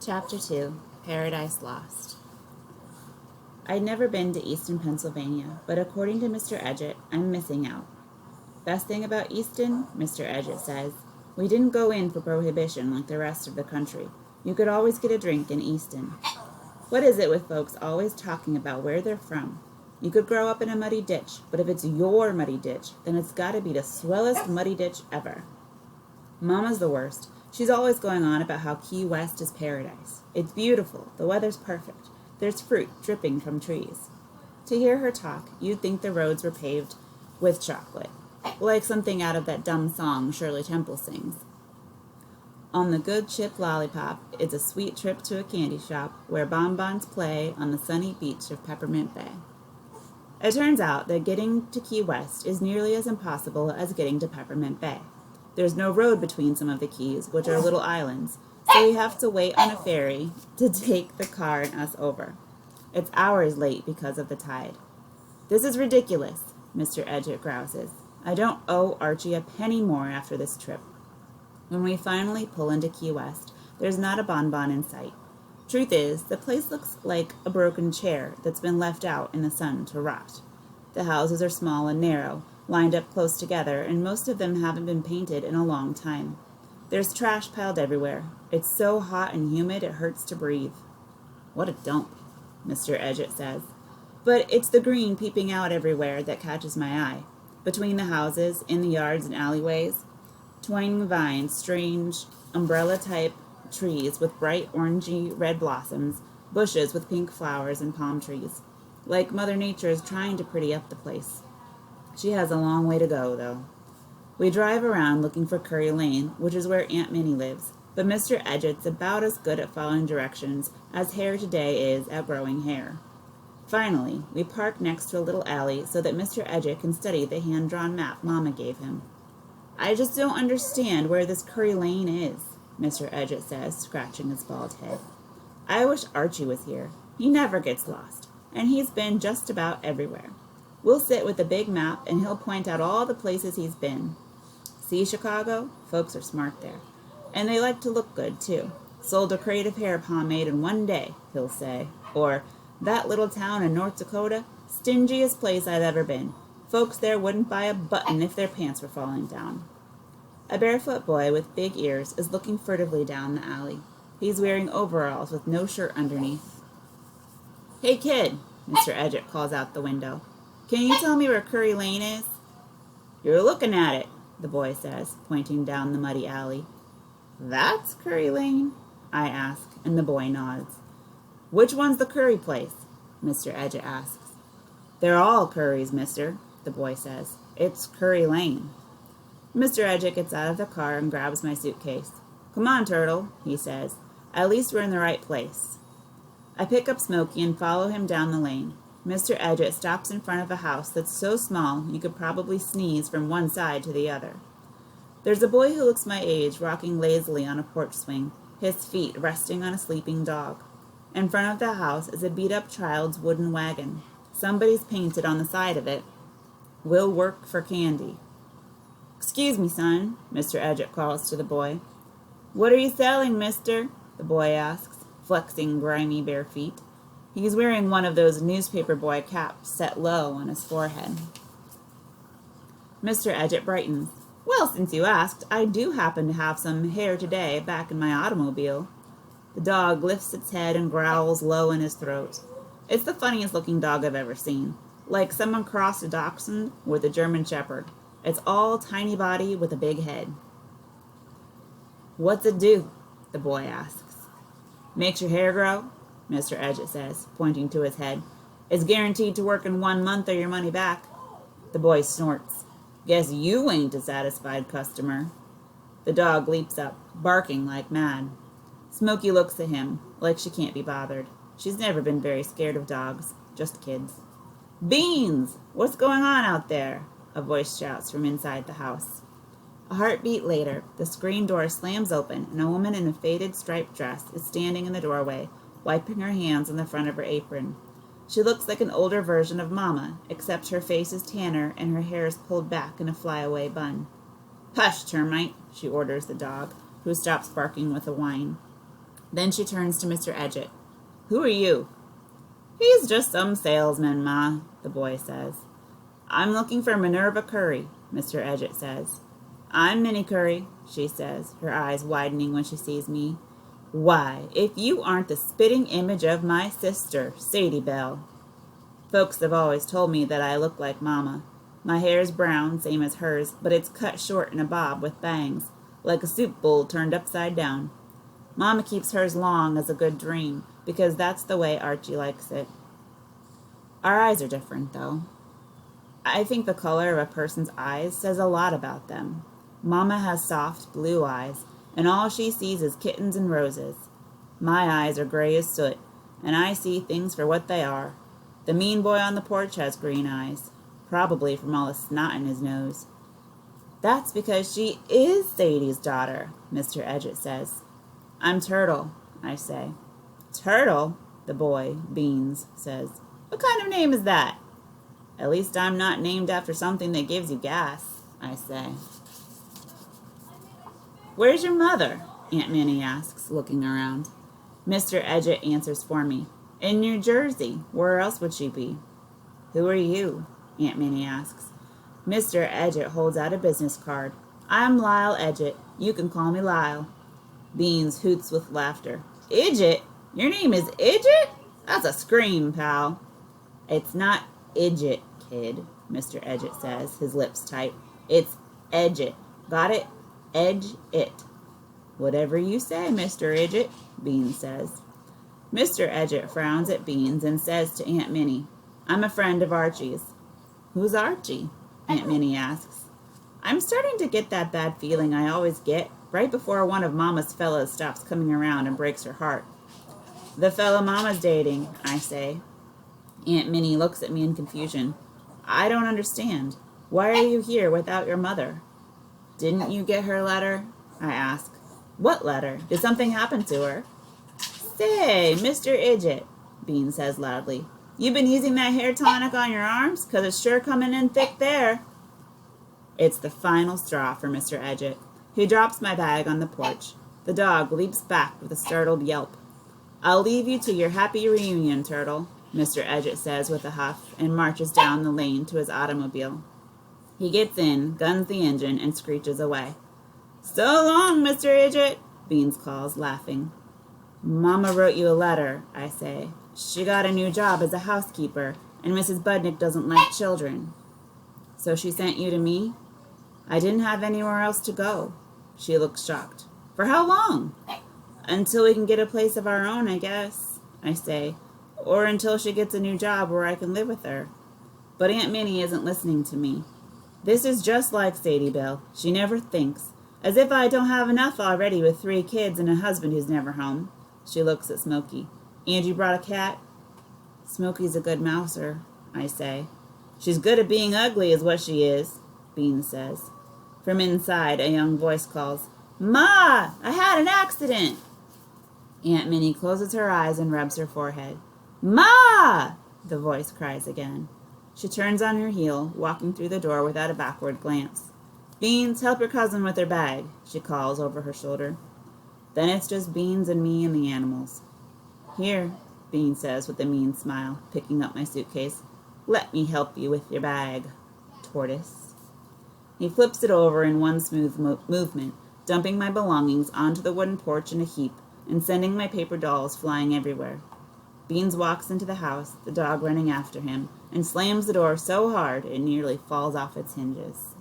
Chapter 2, Paradise Lost. I'd never been to Easton, Pennsylvania, but according to Mr. Edgett, I'm missing out. Best thing about Easton, Mr. Edgett says, we didn't go in for prohibition like the rest of the country. You could always get a drink in Easton. What is it with folks always talking about where they're from? You could grow up in a muddy ditch, but if it's your muddy ditch, then it's gotta be the swellest muddy ditch ever. Mama's the worst. She's always going on about how Key West is paradise. It's beautiful. The weather's perfect. There's fruit dripping from trees. To hear her talk, you'd think the roads were paved with chocolate, like something out of that dumb song Shirley Temple sings. On the good chip lollipop is a sweet trip to a candy shop where bonbons play on the sunny beach of Peppermint Bay. It turns out that getting to Key West is nearly as impossible as getting to Peppermint Bay. There's no road between some of the keys, which are little islands, so we have to wait on a ferry to take the car and us over. It's hours late because of the tide. This is ridiculous, Mr. Edgett grouses. I don't owe Archie a penny more after this trip. When we finally pull into Key West, there's not a bonbon in sight. Truth is, the place looks like a broken chair that's been left out in the sun to rot. The houses are small and narrow, lined up close together, and most of them haven't been painted in a long time. There's trash piled everywhere. It's so hot and humid it hurts to breathe. What a dump, Mr. Edgett says. But it's the green peeping out everywhere that catches my eye. Between the houses, in the yards and alleyways, twining vines, strange umbrella-type trees with bright orangey red blossoms, bushes with pink flowers, and palm trees. Like Mother Nature is trying to pretty up the place. She has a long way to go, though. We drive around looking for Curry Lane, which is where Aunt Minnie lives, but Mr. Edgett's about as good at following directions as hair today is at growing hair. Finally, we park next to a little alley so that Mr. Edgett can study the hand-drawn map Mama gave him. I just don't understand where this Curry Lane is, Mr. Edgett says, scratching his bald head. I wish Archie was here. He never gets lost, and he's been just about everywhere. We'll sit with a big map, and he'll point out all the places he's been. See Chicago? Folks are smart there. And they like to look good, too. Sold a crate of hair pomade in one day, he'll say. Or, that little town in North Dakota? Stingiest place I've ever been. Folks there wouldn't buy a button if their pants were falling down. A barefoot boy with big ears is looking furtively down the alley. He's wearing overalls with no shirt underneath. Hey, kid, Mr. Edgett calls out the window. Can you tell me where Curry Lane is? You're looking at it, the boy says, pointing down the muddy alley. That's Curry Lane? I ask, and the boy nods. Which one's the Curry place? Mr. Edgett asks. They're all Currys, mister, the boy says. It's Curry Lane. Mr. Edgett gets out of the car and grabs my suitcase. Come on, Turtle, he says. At least we're in the right place. I pick up Smokey and follow him down the lane. Mr. Edgett stops in front of a house that's so small you could probably sneeze from one side to the other. There's a boy who looks my age rocking lazily on a porch swing, his feet resting on a sleeping dog. In front of the house is a beat-up child's wooden wagon. Somebody's painted on the side of it, "Will work for candy." Excuse me, son, Mr. Edgett calls to the boy. What are you selling, mister? The boy asks, flexing grimy bare feet. He's wearing one of those newspaper boy caps set low on his forehead. Mr. Edgett brightens. Well, since you asked, I do happen to have some hair today back in my automobile. The dog lifts its head and growls low in his throat. It's the funniest looking dog I've ever seen. Like someone crossed a dachshund with a German shepherd. It's all tiny body with a big head. What's it do? The boy asks. Makes your hair grow? Mr. Edgett says, pointing to his head. It's guaranteed to work in 1 month or your money back. The boy snorts. Guess you ain't a satisfied customer. The dog leaps up, barking like mad. Smokey looks at him, like she can't be bothered. She's never been very scared of dogs, just kids. Beans! What's going on out there? A voice shouts from inside the house. A heartbeat later, the screen door slams open, and a woman in a faded striped dress is standing in the doorway, wiping her hands on the front of her apron. She looks like an older version of Mama, except her face is tanner and her hair is pulled back in a flyaway bun. Hush, termite, she orders the dog, who stops barking with a whine. Then she turns to Mr. Edgett. Who are you? He's just some salesman, Ma, the boy says. I'm looking for Minerva Curry, Mr. Edgett says. I'm Minnie Curry, she says, her eyes widening when she sees me. Why, if you aren't the spitting image of my sister, Sadie Bell. Folks have always told me that I look like Mama. My hair's brown, same as hers, but it's cut short in a bob with bangs, like a soup bowl turned upside down. Mama keeps hers long as a good dream, because that's the way Archie likes it. Our eyes are different, though. I think the color of a person's eyes says a lot about them. Mama has soft blue eyes, and all she sees is kittens and roses. My eyes are gray as soot, and I see things for what they are. The mean boy on the porch has green eyes, probably from all the snot in his nose. That's because she is Sadie's daughter, Mr. Edgett says. I'm Turtle, I say. Turtle, the boy, Beans, says. What kind of name is that? At least I'm not named after something that gives you gas, I say. Where's your mother? Aunt Minnie asks, looking around. Mr. Edgett answers for me. In New Jersey. Where else would she be? Who are you? Aunt Minnie asks. Mr. Edgett holds out a business card. I'm Lyle Edgett. You can call me Lyle. Beans hoots with laughter. Idgett? Your name is Idgett? That's a scream, pal. It's not Idgett, kid, Mr. Edgett says, his lips tight. It's Edgett. Got it? Edge it. Whatever you say, Mr. Idgett, Beans says. Mr. Edgett frowns at Beans and says to Aunt Minnie, I'm a friend of Archie's. Who's Archie? Aunt Minnie asks. I'm starting to get that bad feeling I always get right before one of Mama's fellows stops coming around and breaks her heart. The fellow Mama's dating, I say. Aunt Minnie looks at me in confusion. I don't understand. Why are you here without your mother? Didn't you get her letter? I ask. What letter? Did something happen to her? Say, Mr. Idgett, Bean says loudly. You been using that hair tonic on your arms? 'Cause it's sure coming in thick there. It's the final straw for Mr. Edgett. He drops my bag on the porch. The dog leaps back with a startled yelp. I'll leave you to your happy reunion, Turtle, Mr. Edgett says with a huff, and marches down the lane to his automobile. He gets in, guns the engine, and screeches away. So long, Mr. Idgett, Beans calls, laughing. Mama wrote you a letter, I say. She got a new job as a housekeeper, and Mrs. Budnick doesn't like children. So she sent you to me? I didn't have anywhere else to go. She looks shocked. For how long? Until we can get a place of our own, I guess, I say. Or until she gets a new job where I can live with her. But Aunt Minnie isn't listening to me. This is just like Sadie Bell. She never thinks. As if I don't have enough already with 3 kids and a husband who's never home. She looks at Smokey. And you brought a cat? Smokey's a good mouser, I say. She's good at being ugly is what she is, Bean says. From inside, a young voice calls, Ma! I had an accident! Aunt Minnie closes her eyes and rubs her forehead. Ma! The voice cries again. She turns on her heel, walking through the door without a backward glance. Beans, help your cousin with her bag, she calls over her shoulder. Then it's just Beans and me and the animals. Here, Bean says with a mean smile, picking up my suitcase. Let me help you with your bag, Tortoise. He flips it over in one smooth movement, dumping my belongings onto the wooden porch in a heap and sending my paper dolls flying everywhere. Beans walks into the house, the dog running after him, and slams the door so hard it nearly falls off its hinges.